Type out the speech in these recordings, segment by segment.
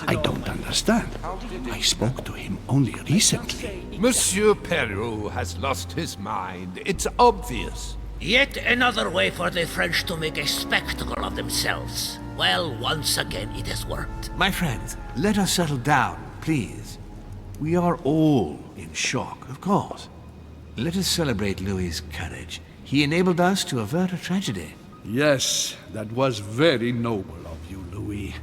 I don't understand. I spoke to him only recently. Monsieur Peru has lost his mind. It's obvious. Yet another way for the French to make a spectacle of themselves. Well, once again it has worked. My friends, let us settle down, please. We are all in shock, of course. Let us celebrate Louis's courage. He enabled us to avert a tragedy. Yes, that was very noble of you, Louis.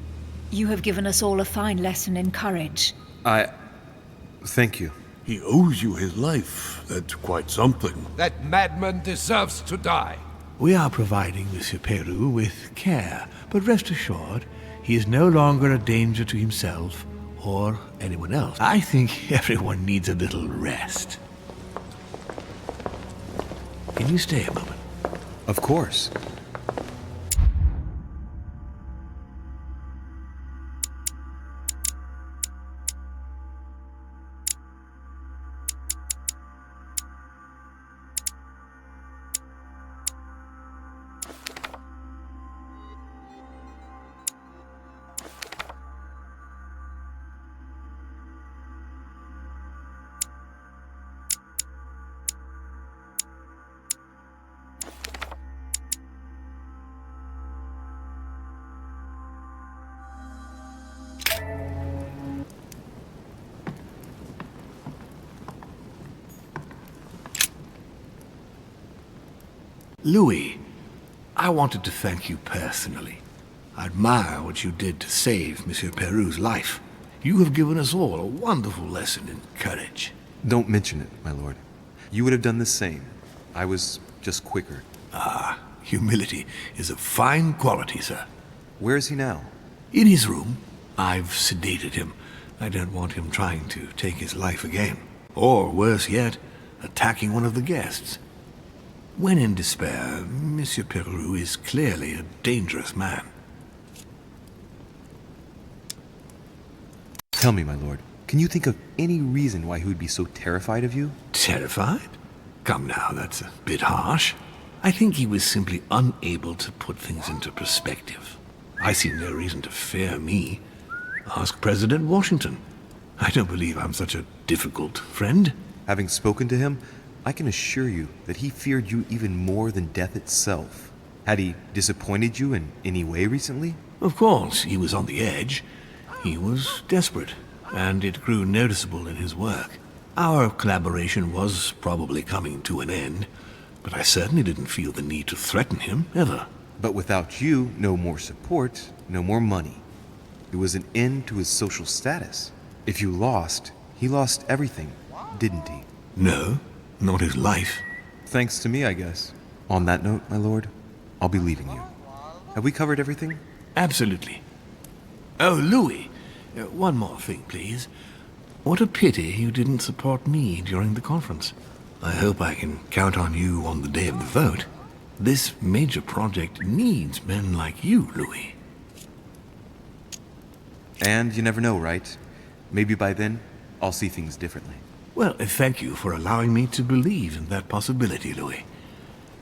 You have given us all a fine lesson in courage. Thank you. He owes you his life. That's quite something. That madman deserves to die. We are providing Monsieur Peru with care, but rest assured, he is no longer a danger to himself or anyone else. I think everyone needs a little rest. Can you stay a moment? Of course. Louis, I wanted to thank you personally. I admire what you did to save Monsieur Peru's life. You have given us all a wonderful lesson in courage. Don't mention it, my lord. You would have done the same. I was just quicker. Humility is a fine quality, sir. Where is he now? In his room. I've sedated him. I don't want him trying to take his life again. Or, worse yet, attacking one of the guests. When in despair, Monsieur Peru is clearly a dangerous man. Tell me, my lord, can you think of any reason why he would be so terrified of you? Terrified? Come now, that's a bit harsh. I think he was simply unable to put things into perspective. I see no reason to fear me. Ask President Washington. I don't believe I'm such a difficult friend. Having spoken to him, I can assure you that he feared you even more than death itself. Had he disappointed you in any way recently? Of course, he was on the edge. He was desperate, and it grew noticeable in his work. Our collaboration was probably coming to an end, but I certainly didn't feel the need to threaten him, ever. But without you, no more support, no more money. It was an end to his social status. If you lost, he lost everything, didn't he? No, not his life. Thanks to me, I guess. On that note, my lord, I'll be leaving you. Have we covered everything? Absolutely. Oh, Louis, one more thing, please. What a pity you didn't support me during the conference. I hope I can count on you on the day of the vote. This major project needs men like you, Louis. And you never know, right? Maybe by then, I'll see things differently. Well, thank you for allowing me to believe in that possibility, Louis.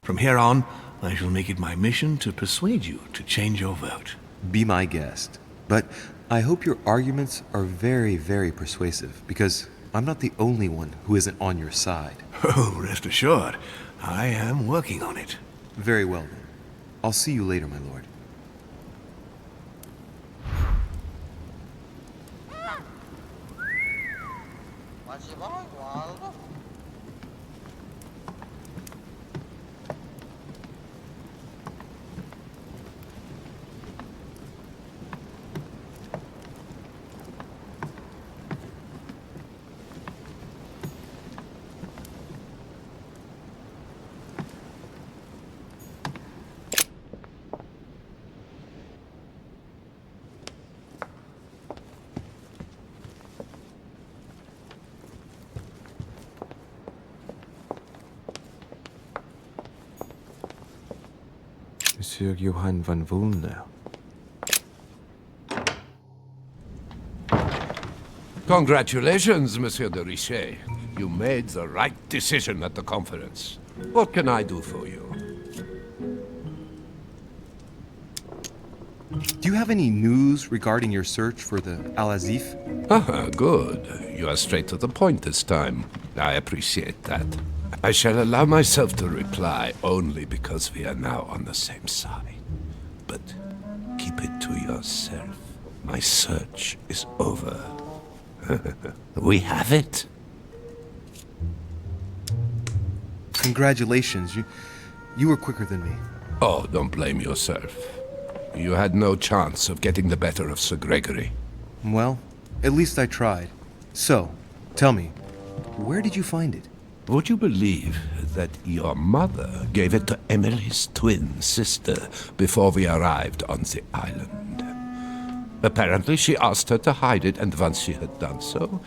From here on, I shall make it my mission to persuade you to change your vote. Be my guest. But I hope your arguments are very, very persuasive, because I'm not the only one who isn't on your side. Oh, rest assured, I am working on it. Very well, then. I'll see you later, my lord. Monsieur Johann van Woolner. Congratulations, Monsieur de Richet. You made the right decision at the conference. What can I do for you? Do you have any news regarding your search for the Al-Azif? Good. You are straight to the point this time. I appreciate that. I shall allow myself to reply only because we are now on the same side. But keep it to yourself. My search is over. We have it. Congratulations. You were quicker than me. Oh, don't blame yourself. You had no chance of getting the better of Sir Gregory. Well, at least I tried. So, tell me, where did you find it? Would you believe that your mother gave it to Emily's twin sister before we arrived on the island? Apparently she asked her to hide it, and once she had done so,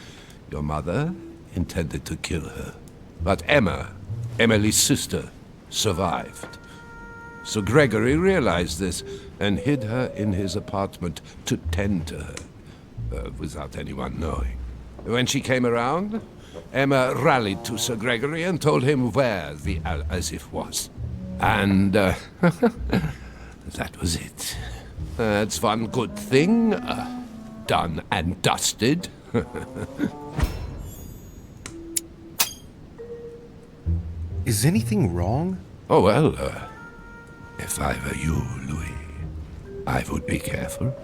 your mother intended to kill her. But Emma, Emily's sister, survived. So Gregory realized this and hid her in his apartment to tend to her, without anyone knowing. When she came around, Emma rallied to Sir Gregory and told him where the Al-Azif was. And that was it. That's one good thing. Done and dusted. Is anything wrong? Oh, well, if I were you, Louis, I would be careful.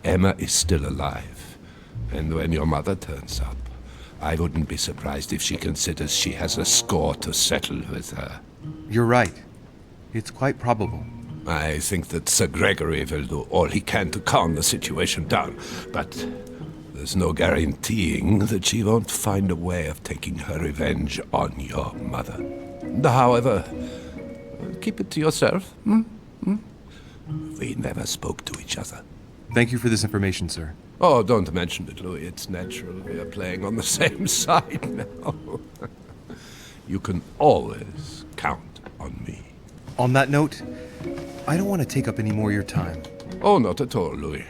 Emma is still alive, and when your mother turns up, I wouldn't be surprised if she considers she has a score to settle with her. You're right. It's quite probable. I think that Sir Gregory will do all he can to calm the situation down, but there's no guaranteeing that she won't find a way of taking her revenge on your mother. However, keep it to yourself. We never spoke to each other. Thank you for this information, sir. Oh, don't mention it, Louis. It's natural. We are playing on the same side now. You can always count on me. On that note, I don't want to take up any more of your time. Oh, not at all, Louis.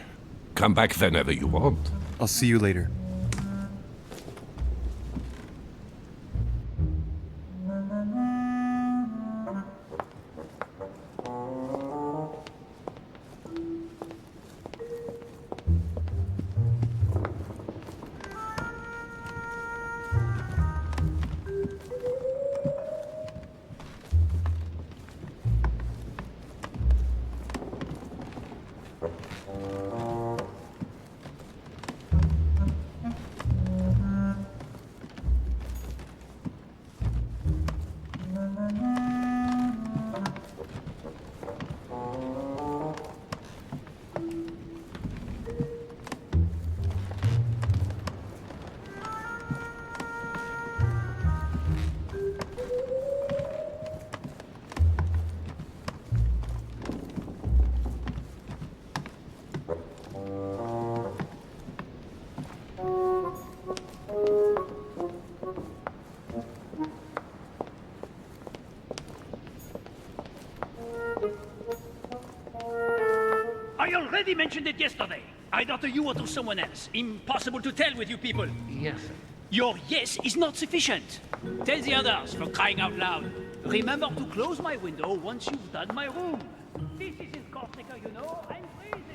Come back whenever you want. I'll see you later. I already mentioned it yesterday. Either to you or to someone else. Impossible to tell with you people. Yes. Your yes is not sufficient. Tell the others, for crying out loud. Remember to close my window once you've done my room. This is in Corsica, you know. I'm freezing.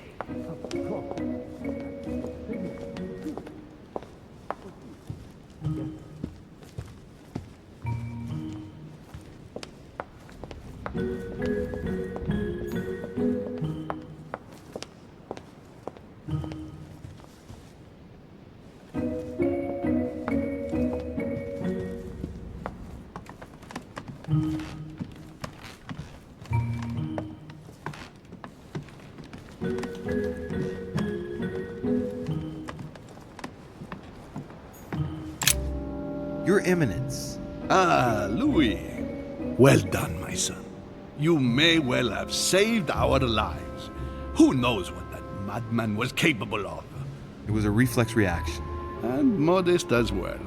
Your Eminence. Ah, Louis. Well done, my son. You may well have saved our lives. Who knows what that madman was capable of? It was a reflex reaction. And modest as well.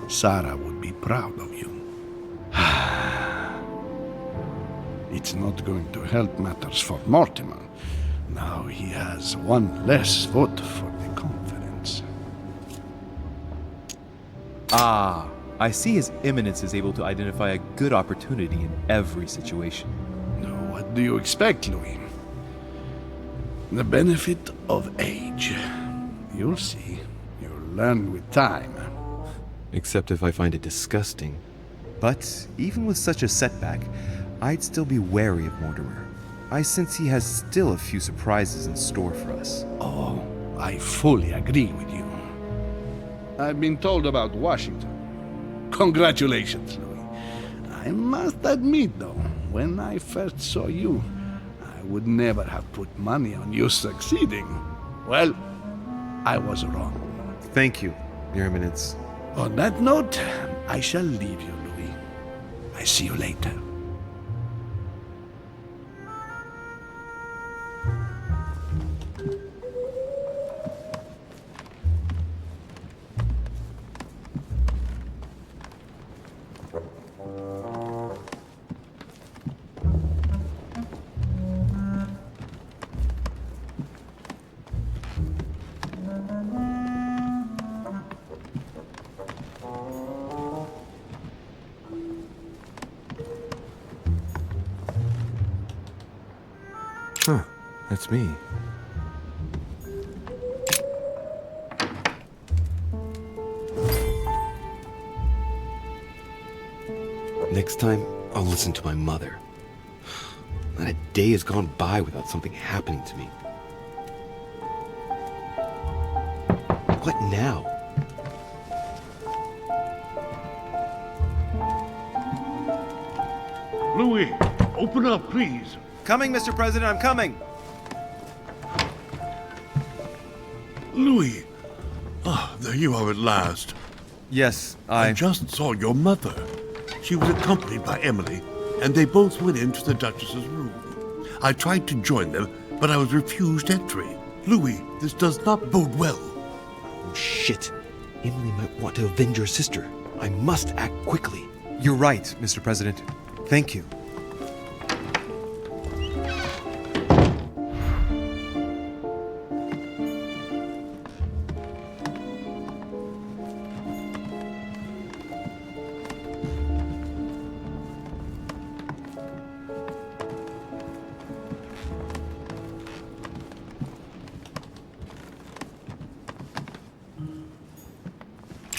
Sarah would be proud of you. It's not going to help matters for Mortimer. Now he has one less vote for the conference. Ah, I see His Eminence is able to identify a good opportunity in every situation. Now, what do you expect, Louis? The benefit of age. You'll see. You'll learn with time. Except if I find it disgusting. But even with such a setback, I'd still be wary of Mortimer. I sense he has still a few surprises in store for us. Oh, I fully agree with you. I've been told about Washington. Congratulations, Louis. I must admit, though, when I first saw you, I would never have put money on you succeeding. Well, I was wrong. Thank you, Your Eminence. On that note, I shall leave you, Louis. I see you later. Huh, that's me. Next time, I'll listen to my mother. Not a day has gone by without something happening to me. What now? Louis, open up, please. Coming, Mr. President, I'm coming! Louis. Ah, there you are at last. Yes, I just saw your mother. She was accompanied by Emily, and they both went into the Duchess's room. I tried to join them, but I was refused entry. Louis, this does not bode well. Oh, shit. Emily might want to avenge her sister. I must act quickly. You're right, Mr. President. Thank you.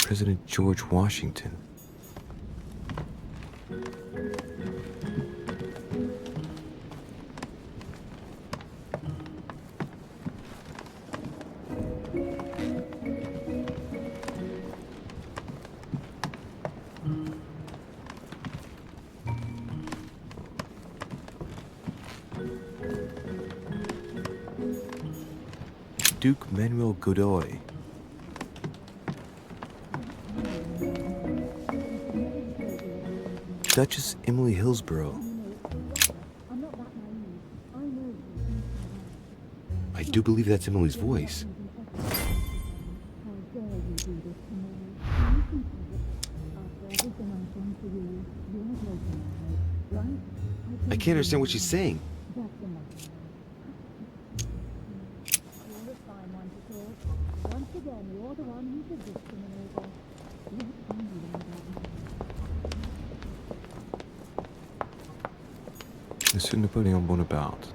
President George Washington. Duke Manuel Godoy. Duchess Emily Hillsborough. I do believe that's Emily's voice. I can't understand what she's saying. Monsieur Napoleon Bonaparte.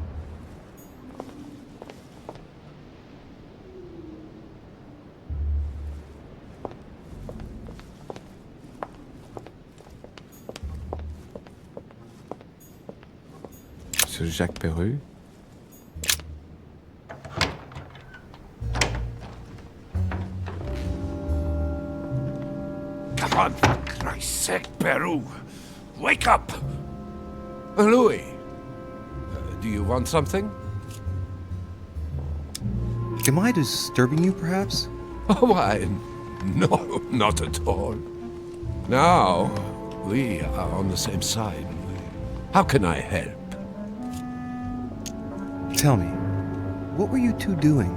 Monsieur Jacques Perru. Come on, for Christ's sake, Peru. Wake up! Louis, do you want something? Am I disturbing you, perhaps? Oh, why, no, not at all. Now, we are on the same side. How can I help? Tell me, what were you two doing?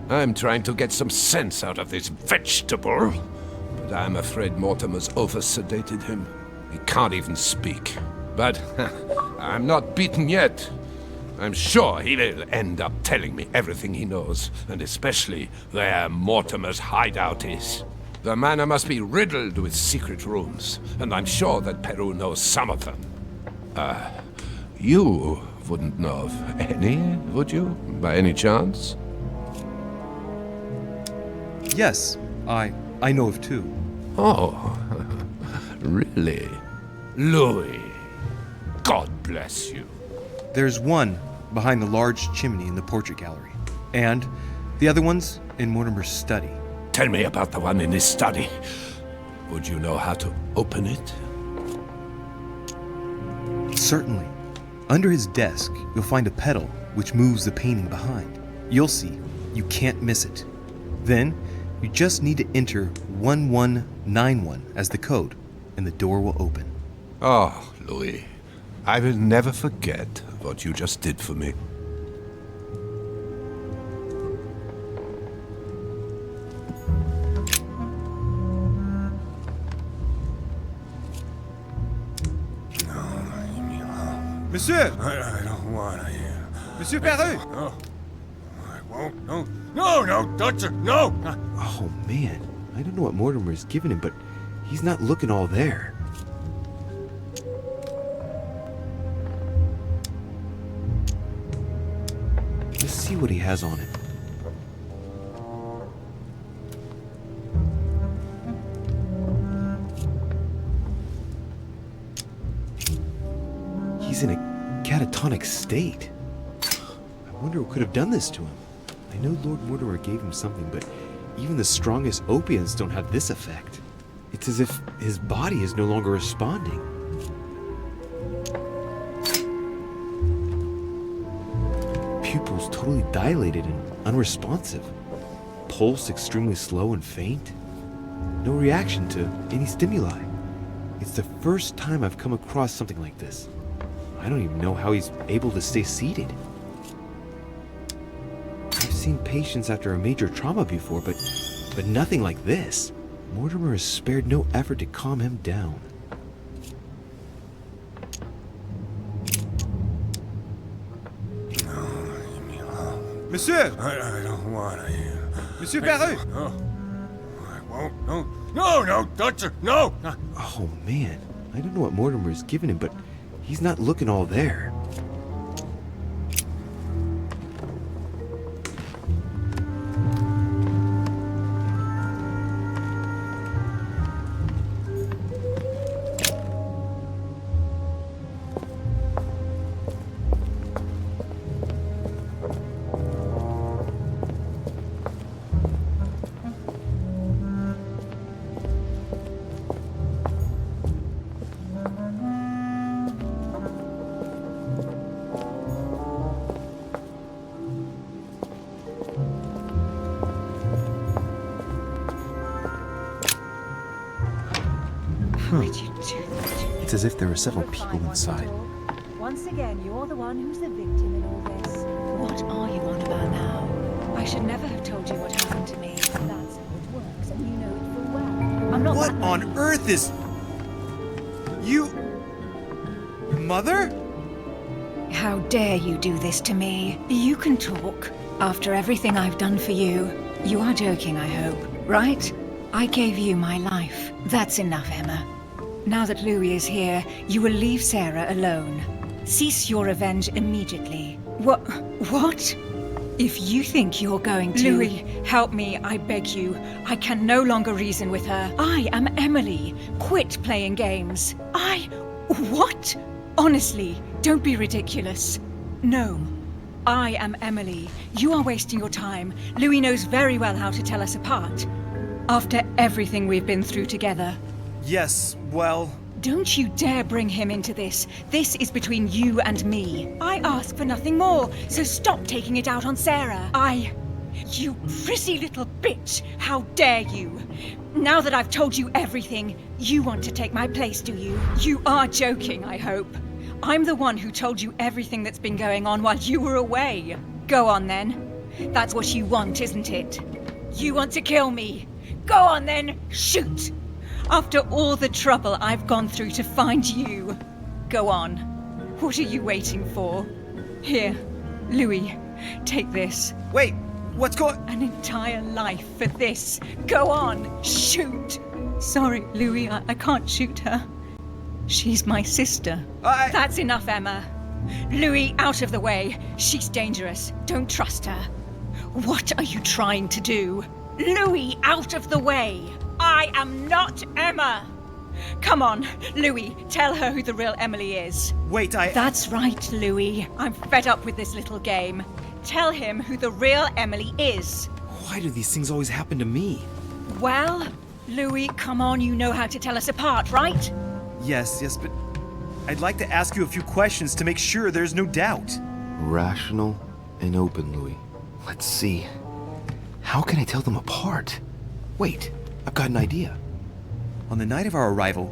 I'm trying to get some sense out of this vegetable, but I'm afraid Mortimer's over-sedated him. He can't even speak. But I'm not beaten yet. I'm sure he will end up telling me everything he knows, and especially where Mortimer's hideout is. The manor must be riddled with secret rooms, and I'm sure that Peru knows some of them. You wouldn't know of any, would you? By any chance? Yes, I know of two. Oh, really? Louis, God bless you. There's one behind the large chimney in the portrait gallery, and the other one's in Mortimer's study. Tell me about the one in his study. Would you know how to open it? Certainly. Under his desk, you'll find a pedal which moves the painting behind. You'll see. You can't miss it. Then, you just need to enter 1191 as the code, and the door will open. Oh, Louis, I will never forget what you just did for me. Monsieur! I don't want to hear. Monsieur Peru! No. I won't. No. No, no, touch her. No! Oh man, I don't know what Mortimer's given him, but he's not looking all there. Let's see what he has on him. He's in a catatonic state. I wonder what could have done this to him. I know Lord Mortimer gave him something, but even the strongest opiates don't have this effect. It's as if his body is no longer responding. Pupils totally dilated and unresponsive. Pulse extremely slow and faint. No reaction to any stimuli. It's the first time I've come across something like this. I don't even know how he's able to stay seated. I've seen patients after a major trauma before, but nothing like this. Mortimer has spared no effort to calm him down. Monsieur! I don't want to hear. Monsieur Peru! No. I won't. No. No, no, touch her. No! Oh man, I don't know what Mortimer's given him, but he's not looking all there. It's as if there were several people inside. Once again, you're the one who's the victim in all this. What are you on about now? I should never have told you what happened to me. That's how it works, and you know it full well. I'm not What that on earth is... You... Mother? How dare you do this to me? You can talk. After everything I've done for you. You are joking, I hope, right? I gave you my life. That's enough, Emma. Now that Louis is here, you will leave Sarah alone. Cease your revenge immediately. What? If you think you're going to... Louis, help me, I beg you. I can no longer reason with her. I am Emily. Quit playing games. What? Honestly, don't be ridiculous. No. I am Emily. You are wasting your time. Louis knows very well how to tell us apart. After everything we've been through together. Yes, well... Don't you dare bring him into this. This is between you and me. I ask for nothing more, so stop taking it out on Sarah. You prissy little bitch! How dare you! Now that I've told you everything, you want to take my place, do you? You are joking, I hope. I'm the one who told you everything that's been going on while you were away. Go on then. That's what you want, isn't it? You want to kill me. Go on then, shoot! After all the trouble I've gone through to find you. Go on. What are you waiting for? Here, Louis, take this. Wait, what's going... An entire life for this. Go on, shoot! Sorry, Louis, I can't shoot her. She's my sister. That's enough, Emma. Louis, out of the way. She's dangerous. Don't trust her. What are you trying to do? Louis, out of the way. I am not Emma. Come on, Louis, tell her who the real Emily is. Wait, That's right, Louis. I'm fed up with this little game. Tell him who the real Emily is. Why do these things always happen to me? Well, Louis, come on, you know how to tell us apart, right? Yes, but I'd like to ask you a few questions to make sure there's no doubt. Rational and open, Louis. Let's see. How can I tell them apart? Wait, I've got an idea. On the night of our arrival,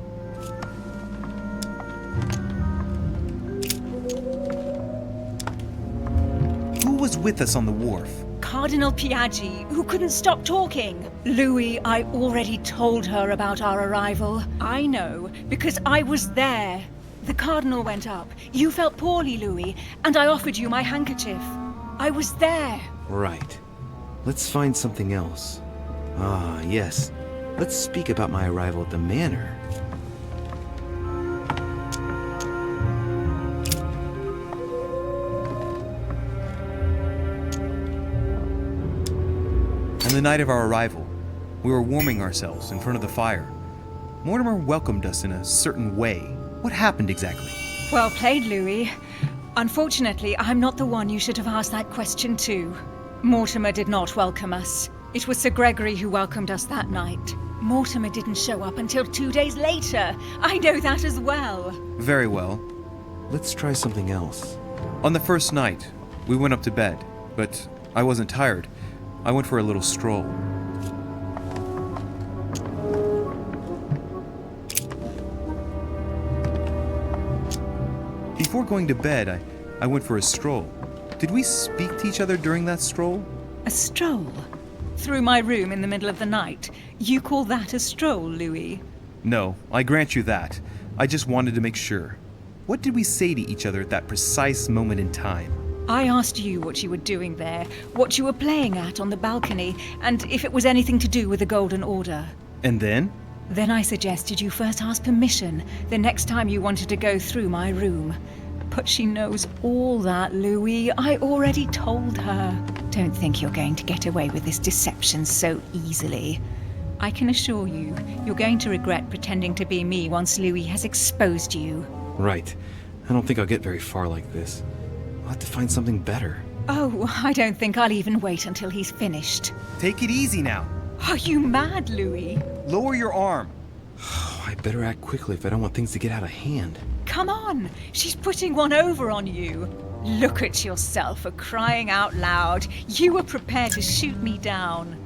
who was with us on the wharf? Cardinal Piaggi, who couldn't stop talking. Louis, I already told her about our arrival. I know, because I was there. The Cardinal went up. You felt poorly, Louis, and I offered you my handkerchief. I was there. Right. Let's find something else. Ah, yes. Let's speak about my arrival at the manor. On the night of our arrival, we were warming ourselves in front of the fire. Mortimer welcomed us in a certain way. What happened exactly? Well played, Louis. Unfortunately, I'm not the one you should have asked that question to. Mortimer did not welcome us. It was Sir Gregory who welcomed us that night. Mortimer didn't show up until 2 days later. I know that as well. Very well. Let's try something else. On the first night, we went up to bed, but I wasn't tired. I went for a little stroll. Before going to bed, I went for a stroll. Did we speak to each other during that stroll? A stroll? Through my room in the middle of the night? You call that a stroll, Louis? No, I grant you that. I just wanted to make sure. What did we say to each other at that precise moment in time? I asked you what you were doing there, what you were playing at on the balcony, and if it was anything to do with the Golden Order. And then? Then I suggested you first ask permission the next time you wanted to go through my room. But she knows all that, Louis. I already told her. Don't think you're going to get away with this deception so easily. I can assure you, you're going to regret pretending to be me once Louis has exposed you. Right. I don't think I'll get very far like this. I'll have to find something better. Oh, I don't think I'll even wait until he's finished. Take it easy now. Are you mad, Louis? Lower your arm. I better act quickly if I don't want things to get out of hand. Come on, she's putting one over on you. Look at yourself for crying out loud. You were prepared to shoot me down.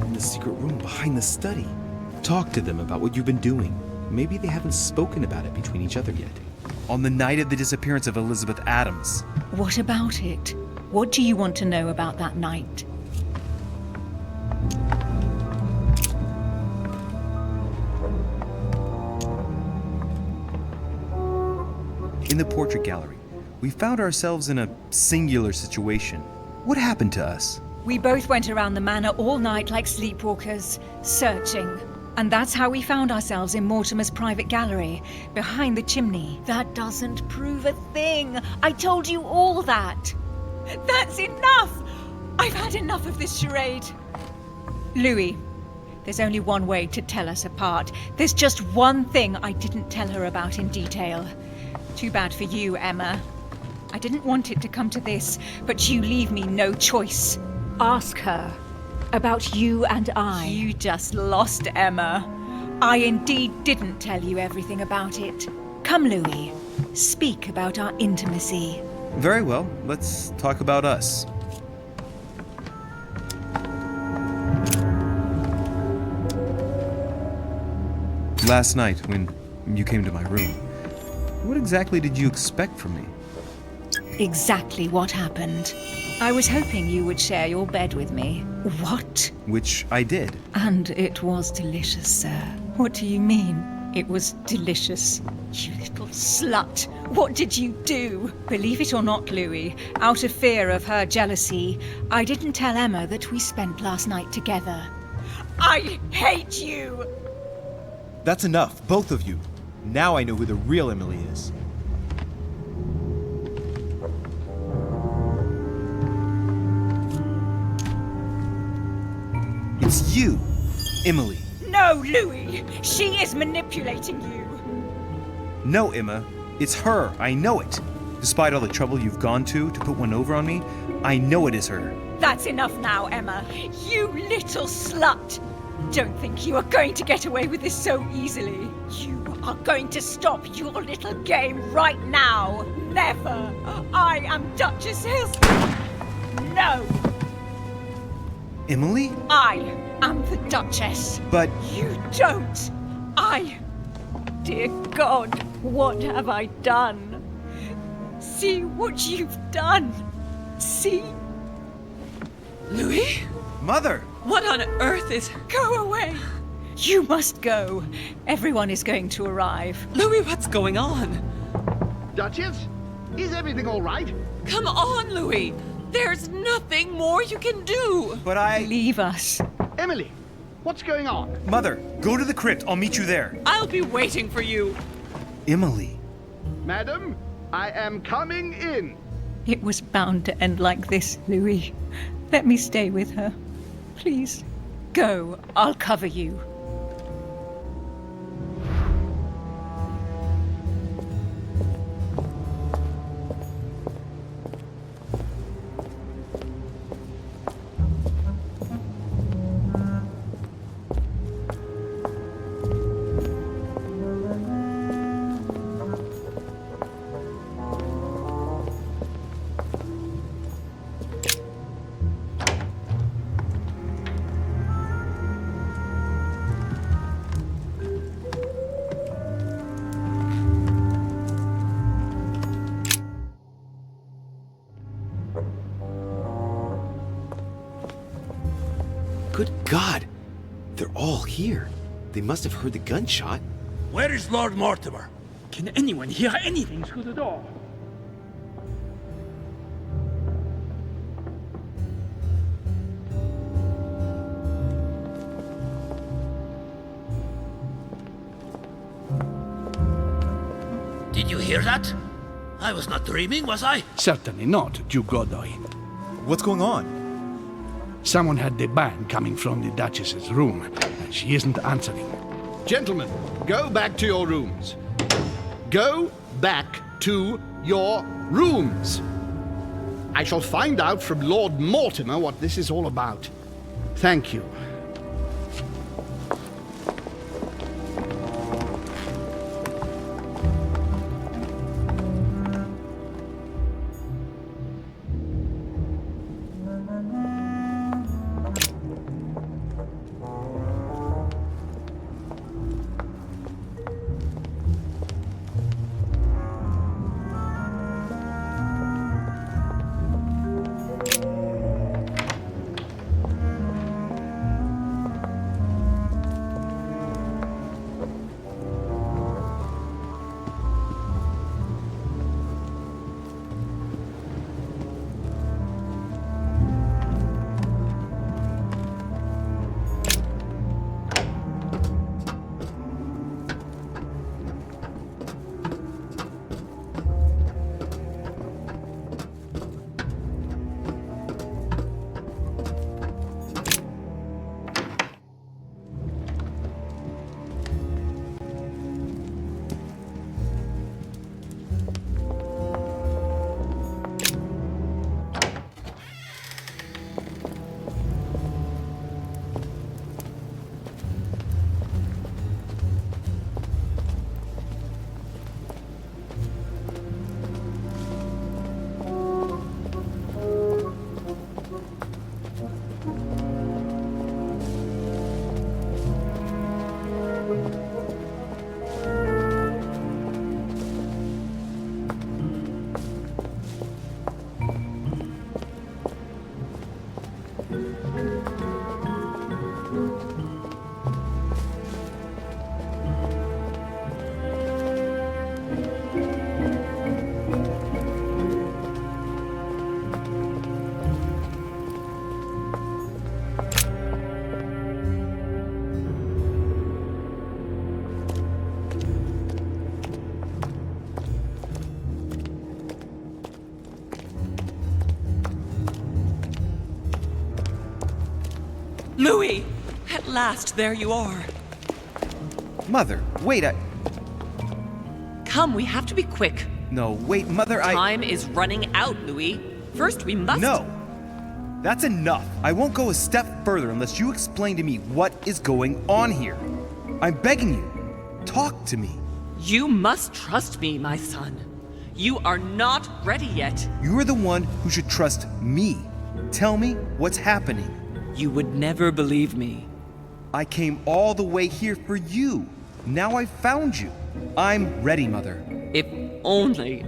In the secret room behind the study. Talk to them about what you've been doing. Maybe they haven't spoken about it between each other yet. On the night of the disappearance of Elizabeth Adams. What about it? What do you want to know about that night? In the portrait gallery, we found ourselves in a singular situation. What happened to us? We both went around the manor all night like sleepwalkers, searching. And that's how we found ourselves in Mortimer's private gallery, behind the chimney. That doesn't prove a thing. I told you all that. That's enough! I've had enough of this charade. Louis, there's only one way to tell us apart. There's just one thing I didn't tell her about in detail. Too bad for you, Emma. I didn't want it to come to this, but you leave me no choice. Ask her about you and I. You just lost, Emma. I indeed didn't tell you everything about it. Come, Louis. Speak about our intimacy. Very well, let's talk about us. Last night, when you came to my room, what exactly did you expect from me? Exactly what happened. I was hoping you would share your bed with me. What? Which I did. And it was delicious, sir. What do you mean? It was delicious. You little slut. What did you do? Believe it or not, Louis, out of fear of her jealousy, I didn't tell Emma that we spent last night together. I hate you! That's enough, both of you. Now I know who the real Emily is. It's you, Emily. No, Louis! She is manipulating you! No, Emma. It's her. I know it. Despite all the trouble you've gone to put one over on me, I know it is her. That's enough now, Emma. You little slut! Don't think you are going to get away with this so easily. You are going to stop your little game right now. Never! I am Duchess Hills. No! Emily? I am the Duchess. But You don't. Dear God, what have I done? See what you've done. See? Louis? Mother! What on earth is... Go away. You must go. Everyone is going to arrive. Louis, what's going on? Duchess? Is everything all right? Come on, Louis. There's nothing more you can do. But I... Leave us. Emily, what's going on? Mother, go to the crypt. I'll meet you there. I'll be waiting for you. Emily. Madam, I am coming in. It was bound to end like this, Louis. Let me stay with her. Please. Go. I'll cover you. Good God! They're all here. They must have heard the gunshot. Where is Lord Mortimer? Can anyone hear anything through the door? Did you hear that? I was not dreaming, was I? Certainly not, Duke Godoy. What's going on? Someone had the bang coming from the Duchess's room, and she isn't answering. Gentlemen, go back to your rooms. Go back to your rooms. I shall find out from Lord Mortimer what this is all about. Thank you. Louis! At last, there you are. Mother, wait, Come, we have to be quick. No, wait, Mother, Time is running out, Louis. First, we must... No! That's enough. I won't go a step further unless you explain to me what is going on here. I'm begging you. Talk to me. You must trust me, my son. You are not ready yet. You are the one who should trust me. Tell me what's happening. You would never believe me. I came all the way here for you. Now I've found you. I'm ready, Mother. If only...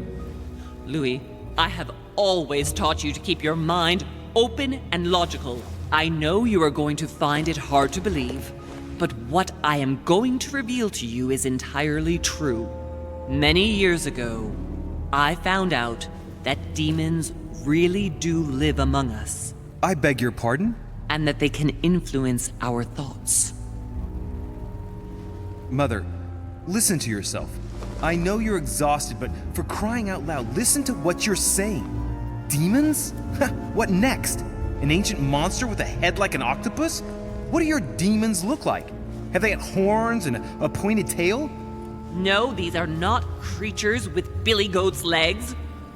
Louis, I have always taught you to keep your mind open and logical. I know you are going to find it hard to believe, but what I am going to reveal to you is entirely true. Many years ago, I found out that demons really do live among us. I beg your pardon? And that they can influence our thoughts. Mother, listen to yourself. I know you're exhausted, but for crying out loud, listen to what you're saying. Demons? What next? An ancient monster with a head like an octopus? What do your demons look like? Have they got horns and a pointed tail? No, these are not creatures with billy goat's legs.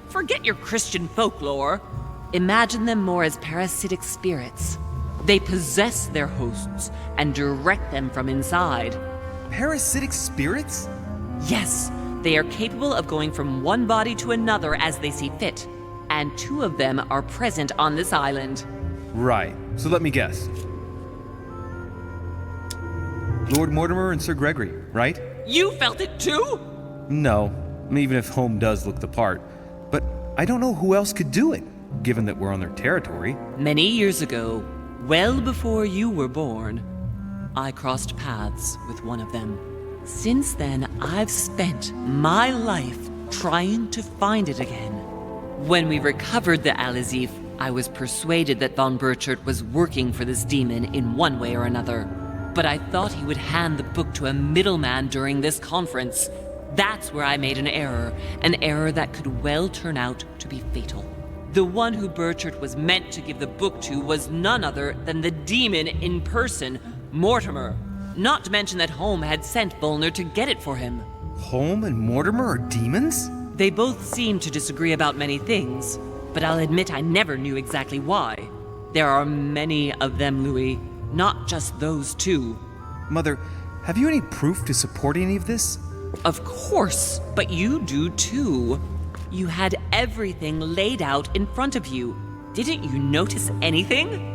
Forget your Christian folklore. Imagine them more as parasitic spirits. They possess their hosts and direct them from inside. Parasitic spirits? Yes, they are capable of going from one body to another as they see fit, and 2 of them are present on this island. Right, so let me guess. Lord Mortimer and Sir Gregory, right? You felt it too? No, even if Home does look the part. But I don't know who else could do it, given that we're on their territory. Many years ago, well before you were born, I crossed paths with one of them. Since then, I've spent my life trying to find it again. When we recovered the Al-Azif, I was persuaded that von Burchard was working for this demon in one way or another. But I thought he would hand the book to a middleman during this conference. That's where I made an error that could well turn out to be fatal. The one who Burchard was meant to give the book to was none other than the demon in person, Mortimer. Not to mention that Home had sent Volner to get it for him. Home and Mortimer are demons? They both seem to disagree about many things, but I'll admit I never knew exactly why. There are many of them, Louis, not just those 2. Mother, have you any proof to support any of this? Of course, but you do too. You had everything laid out in front of you. Didn't you notice anything?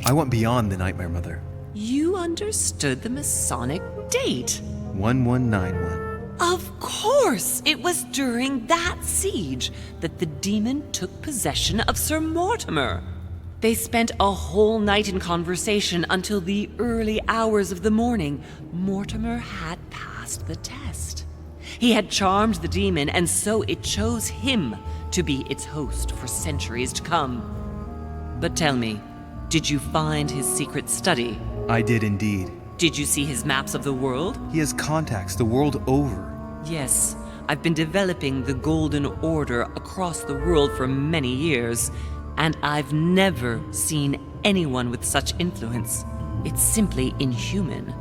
I went beyond the nightmare, Mother. You understood the Masonic date. 1191. Of course! It was during that siege that the demon took possession of Sir Mortimer. They spent a whole night in conversation until the early hours of the morning. Mortimer had passed the test. He had charmed the demon, and so it chose him to be its host for centuries to come. But tell me, did you find his secret study? I did indeed. Did you see his maps of the world? He has contacts the world over. Yes, I've been developing the Golden Order across the world for many years, and I've never seen anyone with such influence. It's simply inhuman.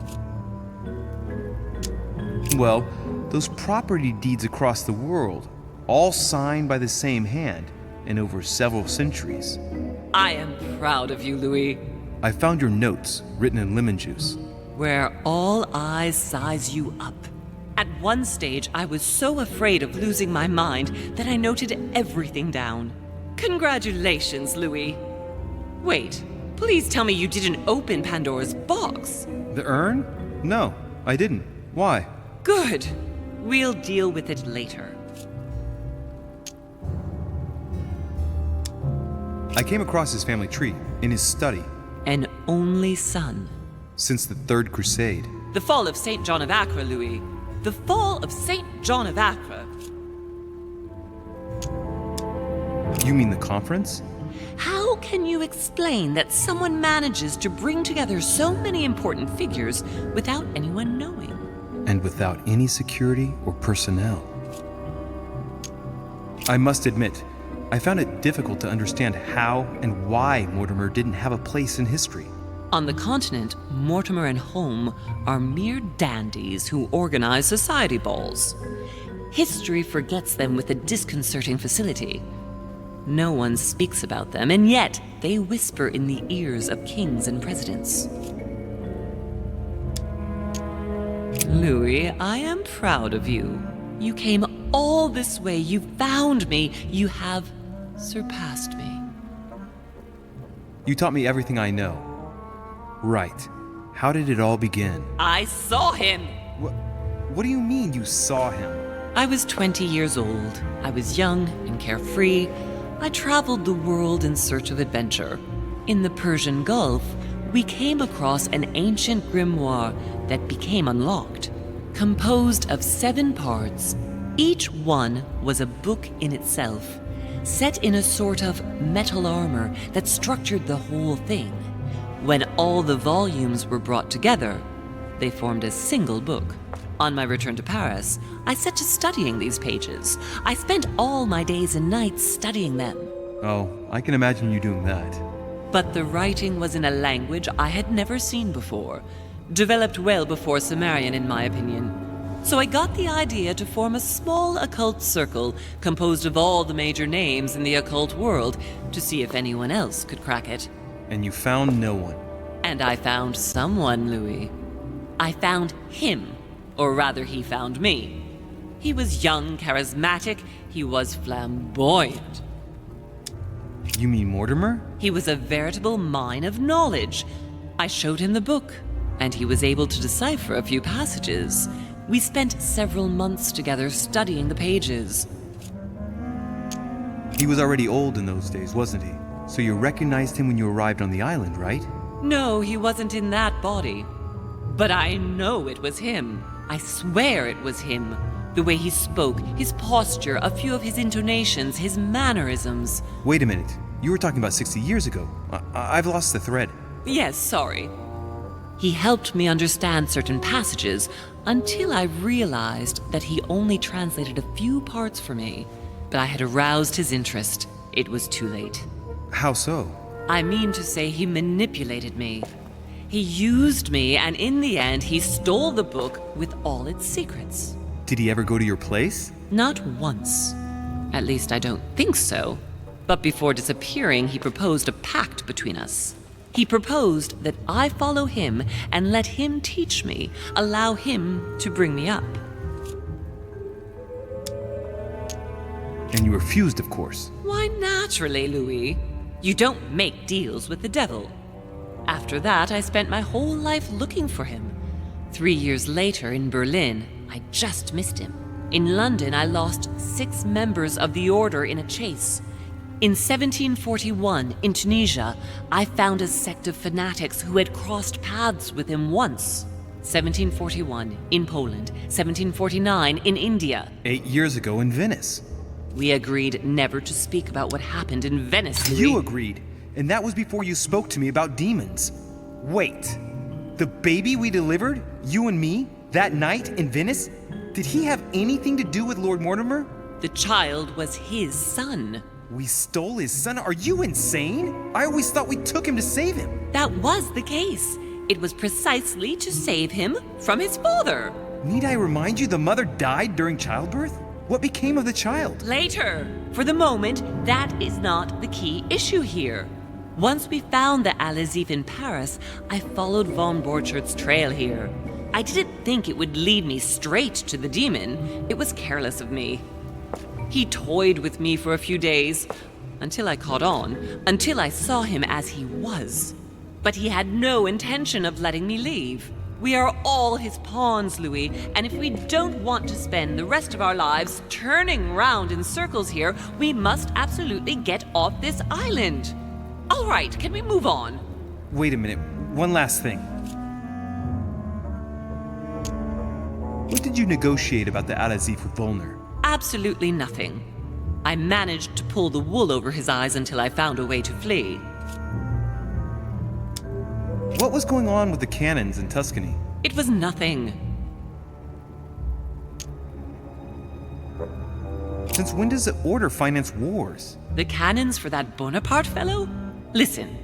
Well, those property deeds across the world, all signed by the same hand, and over several centuries. I am proud of you, Louis. I found your notes, written in lemon juice. Where all eyes size you up. At one stage, I was so afraid of losing my mind that I noted everything down. Congratulations, Louis. Wait, please tell me you didn't open Pandora's box. The urn? No, I didn't. Why? Good. We'll deal with it later. I came across his family tree in his study. An only son. Since the Third Crusade. The fall of St. John of Acre, Louis. The fall of St. John of Acre. You mean the conference? How can you explain that someone manages to bring together so many important figures without anyone knowing? And without any security or personnel. I must admit, I found it difficult to understand how and why Mortimer didn't have a place in history. On the continent, Mortimer and Home are mere dandies who organize society balls. History forgets them with a disconcerting facility. No one speaks about them, and yet they whisper in the ears of kings and presidents. Louis, I am proud of you. You came all this way. You found me. You have surpassed me. You taught me everything I know. Right. How did it all begin? I saw him! What do you mean you saw him? I was 20 years old. I was young and carefree. I traveled the world in search of adventure. In the Persian Gulf, we came across an ancient grimoire that became unlocked. Composed of 7 parts, each one was a book in itself, set in a sort of metal armor that structured the whole thing. When all the volumes were brought together, they formed a single book. On my return to Paris, I set to studying these pages. I spent all my days and nights studying them. Oh, I can imagine you doing that. But the writing was in a language I had never seen before, developed well before Sumerian, in my opinion. So I got the idea to form a small occult circle composed of all the major names in the occult world to see if anyone else could crack it. And you found no one. And I found someone, Louis. I found him. Or rather, he found me. He was young, charismatic. He was flamboyant. You mean Mortimer? He was a veritable mine of knowledge. I showed him the book, and he was able to decipher a few passages. We spent several months together studying the pages. He was already old in those days, wasn't he? So you recognized him when you arrived on the island, right? No, he wasn't in that body. But I know it was him. I swear it was him. The way he spoke, his posture, a few of his intonations, his mannerisms. Wait a minute. You were talking about 60 years ago. I've lost the thread. Yes, sorry. He helped me understand certain passages until I realized that he only translated a few parts for me. But I had aroused his interest. It was too late. How so? I mean to say he manipulated me. He used me, and in the end, he stole the book with all its secrets. Did he ever go to your place? Not once. At least I don't think so. But before disappearing, he proposed a pact between us. He proposed that I follow him and let him teach me, allow him to bring me up. And you refused, of course. Why, naturally, Louis. You don't make deals with the devil. After that, I spent my whole life looking for him. 3 years later, in Berlin, I just missed him. In London, I lost 6 members of the order in a chase. In 1741, in Tunisia, I found a sect of fanatics who had crossed paths with him once. 1741, in Poland. 1749, in India. 8 years ago in Venice. We agreed never to speak about what happened in Venice, Louis. You agreed, and that was before you spoke to me about demons. Wait, the baby we delivered, you and me, that night in Venice, did he have anything to do with Lord Mortimer? The child was his son. We stole his son? Are you insane? I always thought we took him to save him. That was the case. It was precisely to save him from his father. Need I remind you the mother died during childbirth? What became of the child? Later. For the moment, that is not the key issue here. Once we found the Al-Azif in Paris, I followed von Borchardt's trail here. I didn't think it would lead me straight to the demon. It was careless of me. He toyed with me for a few days, until I caught on, until I saw him as he was. But he had no intention of letting me leave. We are all his pawns, Louis, and if we don't want to spend the rest of our lives turning round in circles here, we must absolutely get off this island. All right, can we move on? Wait a minute, one last thing. What did you negotiate about the Al-Azif with Volner? Absolutely nothing. I managed to pull the wool over his eyes until I found a way to flee. What was going on with the cannons in Tuscany? It was nothing. Since when does the Order finance wars? The cannons for that Bonaparte fellow? Listen,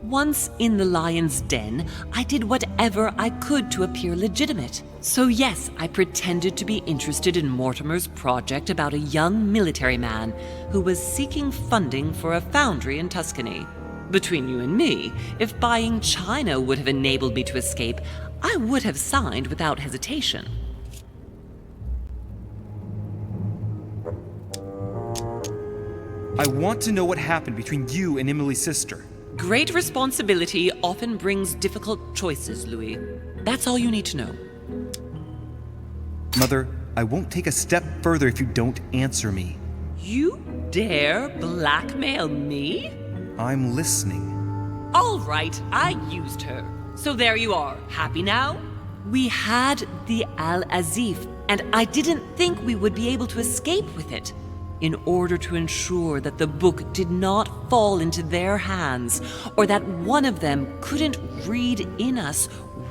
once in the lion's den, I did whatever I could to appear legitimate. So yes, I pretended to be interested in Mortimer's project about a young military man who was seeking funding for a foundry in Tuscany. Between you and me, if buying China would have enabled me to escape, I would have signed without hesitation. I want to know what happened between you and Emily's sister. Great responsibility often brings difficult choices, Louis. That's all you need to know. Mother, I won't take a step further if you don't answer me. You dare blackmail me? I'm listening. All right, I used her. So there you are. Happy now? We had the Al-Azif, and I didn't think we would be able to escape with it. In order to ensure that the book did not fall into their hands, or that one of them couldn't read in us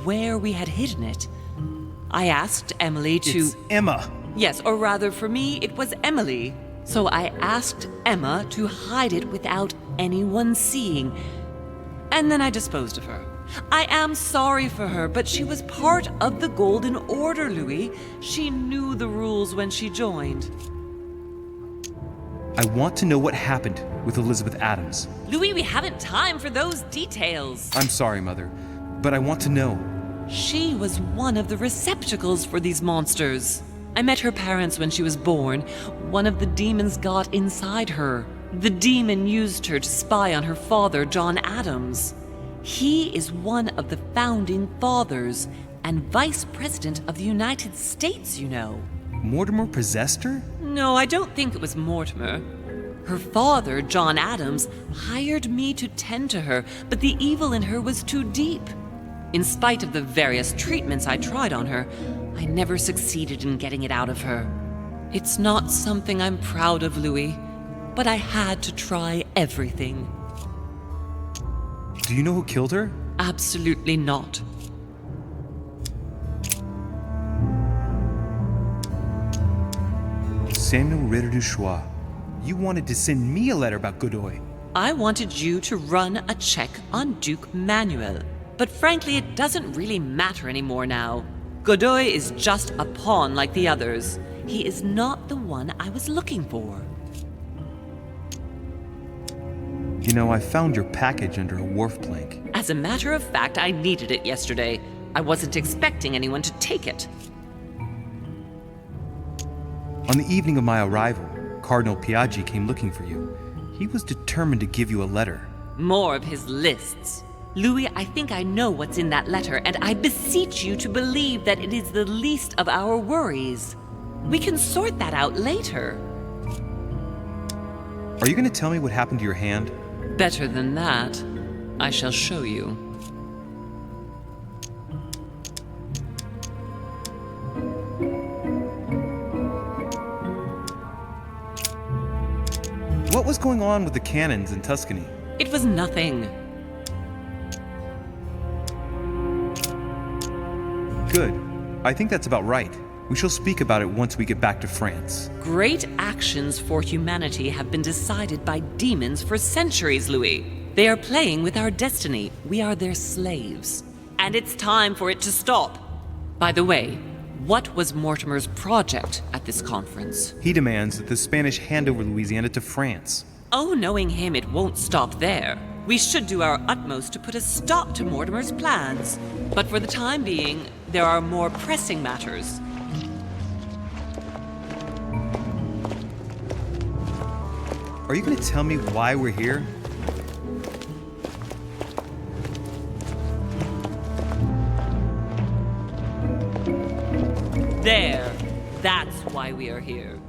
where we had hidden it, I asked Emily to... It's Emma. Yes, or rather for me, it was Emily. So I asked Emma to hide it without anyone seeing. And then I disposed of her. I am sorry for her, but she was part of the Golden Order, Louis. She knew the rules when she joined. I want to know what happened with Elizabeth Adams. Louis, we haven't time for those details. I'm sorry, Mother, but I want to know. She was one of the receptacles for these monsters. I met her parents when she was born. One of the demons got inside her. The demon used her to spy on her father, John Adams. He is one of the founding fathers and vice president of the United States, you know. Mortimer possessed her? No, I don't think it was Mortimer. Her father, John Adams, hired me to tend to her, but the evil in her was too deep. In spite of the various treatments I tried on her, I never succeeded in getting it out of her. It's not something I'm proud of, Louis, but I had to try everything. Do you know who killed her? Absolutely not. Samuel Ritter du Choix. You wanted to send me a letter about Godoy. I wanted you to run a check on Duke Manuel. But frankly, it doesn't really matter anymore now. Godoy is just a pawn like the others. He is not the one I was looking for. You know, I found your package under a wharf plank. As a matter of fact, I needed it yesterday. I wasn't expecting anyone to take it. On the evening of my arrival, Cardinal Piaggi came looking for you. He was determined to give you a letter. More of his lists. Louis, I think I know what's in that letter, and I beseech you to believe that it is the least of our worries. We can sort that out later. Are you going to tell me what happened to your hand? Better than that. I shall show you. What was going on with the cannons in Tuscany? It was nothing. Good. I think that's about right. We shall speak about it once we get back to France. Great actions for humanity have been decided by demons for centuries, Louis. They are playing with our destiny. We are their slaves. And it's time for it to stop. By the way, what was Mortimer's project at this conference? He demands that the Spanish hand over Louisiana to France. Oh, knowing him, it won't stop there. We should do our utmost to put a stop to Mortimer's plans. But for the time being, there are more pressing matters. Are you going to tell me why we're here? There. That's why we are here.